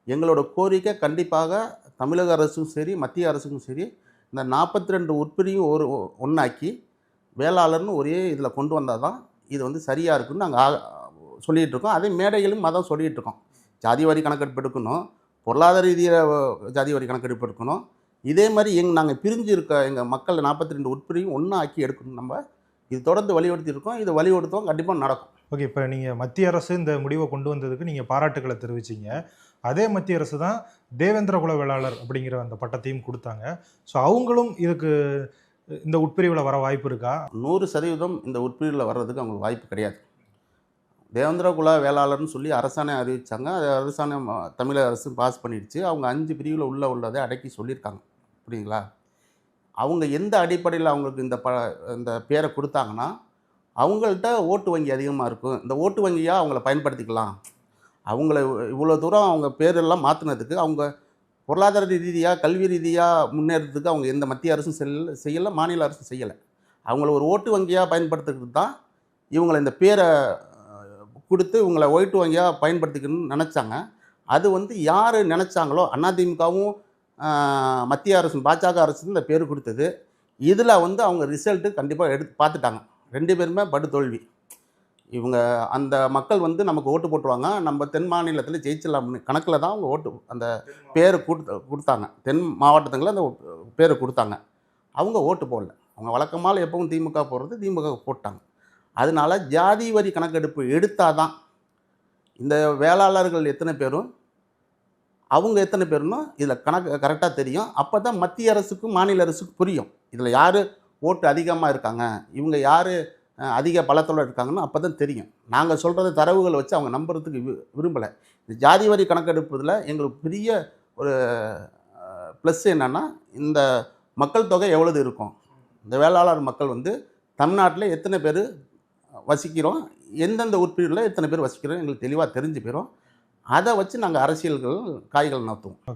எங்களோட கோரிக்கை கண்டிப்பாக தமிழக அரசும் சரி, மத்திய அரசுக்கும் சரி, இந்த 42 உட்பிரிவையும் ஒண்ணாக்கி வேளாளர்னு ஒரே இதில கொண்டு வந்தா தான் இது வந்து சரியா இருக்குன்னு நாங்க சொல்லிட்டு இருக்கோம். அதே மேடைகளும் அதான் சொல்லிட்டு இருக்கோம். ஜாதி வாரி கணக்கெடுப்பு எடுக்கணும். பொருளாதார ரீதியா ஜாதி வாரி கணக்கெடுப்பு எடுக்கணும். இதே மாரி நாங்க பிரிஞ்சு இருக்க எங்க மக்கள் 42 உட்பிரிவையும் ஒண்ணா ஆக்கி எடுக்கணும் நம்ம. இது தொடர்ந்து வலியுறுத்தி இருக்கோம். இது வலியுறுத்துவோம். கண்டிப்பா நடக்கும். ஓகே. இப்ப நீங்க மத்திய அரசு இந்த முடிவ கொண்டு வந்ததுக்கு நீங்க பாராட்டுக்கள தெரிவிச்சீங்க. அதே மத்திய அரசு தான் தேவேந்திர குல வேளாளர் அப்படிங்கிற அந்த பட்டத்தையும் குடுத்தாங்க. ஸோ அவங்களும் இதுக்கு இந்த உட்பிரிவுல வர வாய்ப்பு இருக்கா? 100% இந்த உட்பிரிவுல வர்றதுக்கு அவங்களுக்கு வாய்ப்பு கிடையாது. தேவேந்திர குல வேளாளர்னு சொல்லி அரசாணை அறிவிச்சாங்க. அது அரசாணை தமிழக அரசு பாஸ் பண்ணிடுச்சு. அவங்க 5 பிரிவுல உள்ளதை அடக்கி சொல்லியிருக்காங்க. புரியுதுங்களா? அவங்க எந்த அடிப்படையில அவங்களுக்கு இந்த பேரை குடுத்தாங்கன்னா, அவங்கள்ட்ட ஓட்டு வங்கி அதிகமா இருக்கும். இந்த ஓட்டு வங்கியா அவங்கள பயன்படுத்திக்கலாம். அவங்கள இவ்வளோ தூரம் அவங்க பேரெல்லாம் மாத்துனதுக்கு, அவங்க பொருளாதார ரீதியா, கல்வி ரீதியா முன்னேறதுக்கு அவங்க எந்த மத்திய அரசும் செய்யல, மாநில அரசும் செய்யல. அவங்கள ஒரு ஓட்டு வங்கியா பயன்படுத்துறதுக்கு தான் இவங்கள இந்த பேர குடுத்து இவங்கள ஓட்டு வங்கியா பயன்படுத்திக்கணும்னு நெனச்சாங்க. அது வந்து யாரு நெனச்சாங்களோ, அதிமுகவும் மத்திய அரசும் பாஜக அரசும் இந்த பேரு குடுத்தது. இதில வந்து அவங்க ரிசல்ட்டு கண்டிப்பா எடுத்து பார்த்துட்டாங்க. 2 பேருமே படுதோல்வி. இவங்க அந்த மக்கள் வந்து நமக்கு ஓட்டு போட்டுருவாங்க. நம்ம தென் மாநிலத்தில ஜெயிச்சிடலாம்னு கணக்கில தான் அவங்க அந்த பேரு குடுத்தாங்க. தென் மாவட்டத்துங்கள்ல அந்த பேர குடுத்தாங்க. அவங்க ஓட்டு போடல. அவங்க வழக்கமால எப்பவும் திமுக போடுறது, திமுக போட்டாங்க. அதனால ஜாதி வரி கணக்கெடுப்பு எடுத்தா தான் இந்த வேளாளர்கள் எத்தனை பேரும், அவங்க எத்தனை பேருன்னு இதில கணக்கு கரெக்ட்டா தெரியும். அப்ப தான் மத்திய அரசுக்கும், மாநில அரசுக்கும் புரியும். இதில யாரு ஓட்டு அதிகமா இருக்காங்க, இவங்க யாரு அதிக பலத்தோட இருக்காங்கன்னு அப்ப தான் தெரியும். நாங்க சொல்றது தரவுகள வச்சு அவங்க நம்புறதுக்கு விரும்பல. இந்த ஜாதி வரி கணக்கெடுப்புல எங்களுக்கு பெரிய ஒரு ப்ளஸ் என்னன்னா, இந்த மக்கள் தொகை எவ்வளவு இருக்கும்? இந்த வேளாளர் மக்கள் வந்து தமிழ்நாட்டில எத்தனை பேரு வசிக்கிறோம், எந்தெந்த உட்பிரிவுல எத்தனை பேர் வசிக்கிறோம் எங்களுக்கு தெளிவா தெரிஞ்சு போயிரும். அத வச்சு நாங்க அரசியல்கள் காய்கள் நகர்த்துவோம்.